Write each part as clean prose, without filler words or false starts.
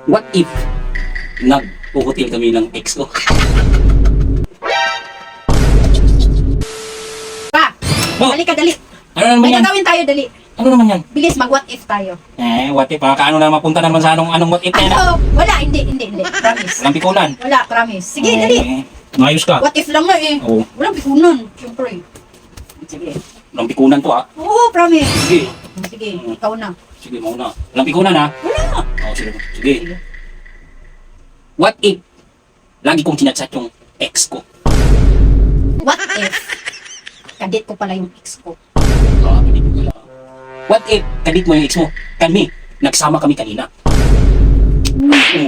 What if nag-hotel kami ng ex ko? Pa! Oh. Dali ka, dali. Ano naman May yan? gagawin tayo, dali. Ano naman yan? Bilis, mag-what if tayo. What if? Kaano na mapunta naman sa anong what if na yan? Ano? Wala, hindi. Promise. Walang pikunan. Wala, promise. Sige, dali. Ayos ka. What if lang nga eh. Oo. Walang bikunan. Siyempre. Sige. Walang pikunan to ha. Oo, promise. Sige. Sige, ikaw na. Sige, mauna. Walang pikunan ha. Wala. Sige. Sige. Sige. What if lagi kong chinachat yung ex ko? What if kadit ko pala yung ex ko? Hindi ko pala. What if kadit mo yung ex mo? Kami, nagsama kami kanina. Oh.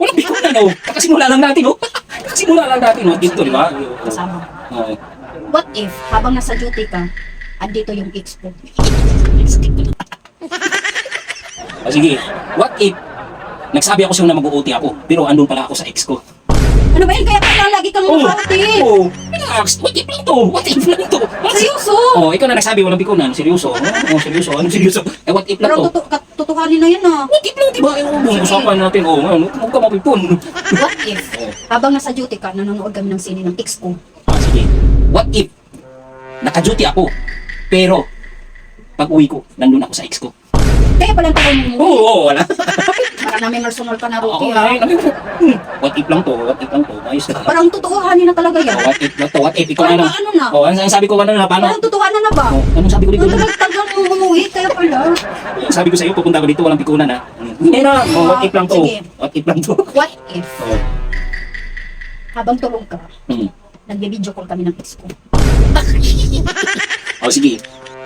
Walang pikunan oh. Kakasimula lang natin oh. Kakasimula lang natin oh. Dito, di ba? Kasama. Oo. What if habang nasa duty ka, andito yung ex ko? Sige, what if nagsabi ako sa'yo na mag-OT ako, pero andun pala ako sa ex ko? Ano ba yun? Kaya pala lagi kang makauti. Oh, relax. What if lang to? What if lang to? Seryoso? Oh, ikaw na nagsabi, walang pikunan. Seryoso. Oh, seryoso. Ano seryoso? What if lang Pero to? tutuhanin na yan ah. What if lang, diba? Usapan natin. Huwag ka mapipon. What if habang nasa duty ka, nanonood kami ng sine ng ex ko? Sige. What if naka-duty ako, pero pag uwi ko, nandun ako sa ex ko? Kaya pala tayo mo. Oo, wala. Para namin personal ka na, Ruki Okay, ha. what if lang to? What if lang to? Ayos na. Parang tutuhanin na talaga yan. What if lang to? What if? Ikaw Parang na. ano na? Oh, ang sabi ko na paano? Parang tutuhanan na ba? Oh, anong sabi ko dito? Ang tagal-tagal mo umuwi, kaya pala. Sabi ko sa iyo, pupunta ko dito, walang pikunan ha. Hindi na. Oh, what if lang to? Sige. What if lang to? What if Oh. habang tulog ka, Hmm. nagbe-video call kami ng ex ko? Oh, sige.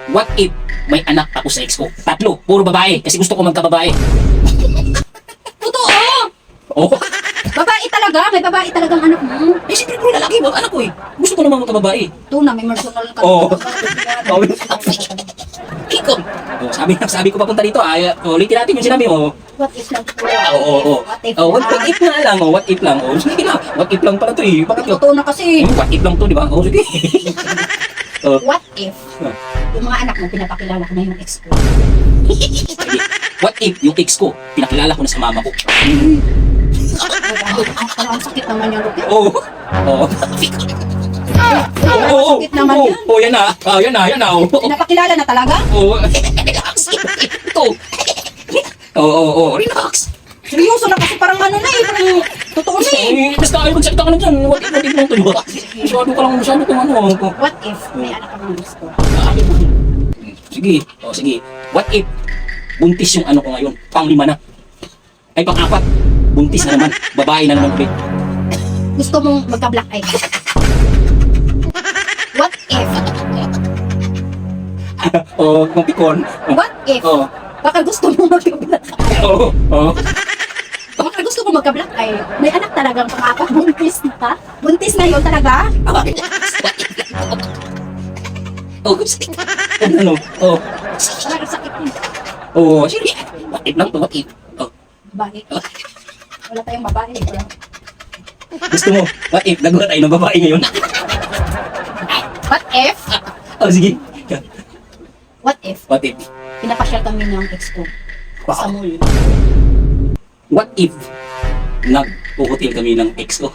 What if may anak ako sa ex ko? 3, puro babae, kasi gusto ko magkababae. Totoo! Oh, Babae talaga, may babae talagang anak mo. eh siyempre puro lalaki ba? Anak ko eh. Gusto ko naman magkababae. Ito na, may personal ka. Oo. Oh, Kiko. Oh, sabi ko papunta dito. Ulitin natin yung sinabi mo. What if lang po? Oo. What if Oh, what lang? if nga lang. Oh, what if lang. Oh, sige na. What if lang pala to eh. Bakit yun? Totoo na kasi. What if lang to, di ba? Oh, sige. Oh, What if yung mga anak mo, pinapakilala ko na yung ex ko? sige. What if yung ex ko, pinakilala ko na sa mama ko? Parang ang sakit naman yung Ruki. Oo. Oo. Parang ang sakit naman yan. Oo, yan na. Yan na. Oo. Pinapakilala na talaga? Oo. Relax. Ito. Oo. Relax. Seryoso na kasi parang ano na eh, parang totoo na eh. Basta ayaw magsalita ka na dyan. What if lang to, di ba? Masyado kang ano. What if may anak ka ng ex ko? Sige. Sige. What if buntis yung ano ko ngayon? Pang-5 na. Ay, pang-4. Buntis na naman. Babae na naman ulit. Gusto mong magka-black eye? What if? Kung pikon. What if? Oo. Baka gusto mong magka-black eye? Oo. Baka gusto mong magka-black eye? May anak talagang pang-4, buntis na? Buntis na yun talaga? Sige. Ano? Parang sakit yun. Sige. What if lang to? What if? Babae. Wala tayong babae. Bro. Gusto mo? What if? Nagawa tayo ng babae ngayon? What if? Sige. What if? What if? Pinapasyal kami ng ex ko sa Wow. mall. What if nag-hotel kami ng ex ko?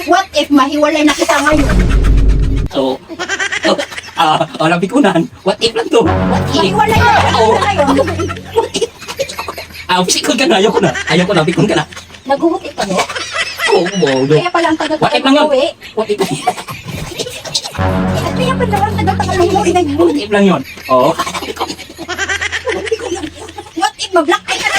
What if mahiwalay na kita ngayon? So, napikunan. What if lang to? What if? Mahiwalay na kita Oo. ngayon? Pikon ka na. Ayaw ko na, pikon ka na. Naghuhuti ka no? Oo. Kaya pala ang tagal What if lang yun? umuwi. What if? At kaya pala ang tagal umuwi na yun. What if lang yun? Oo. What if mag-black eye ka na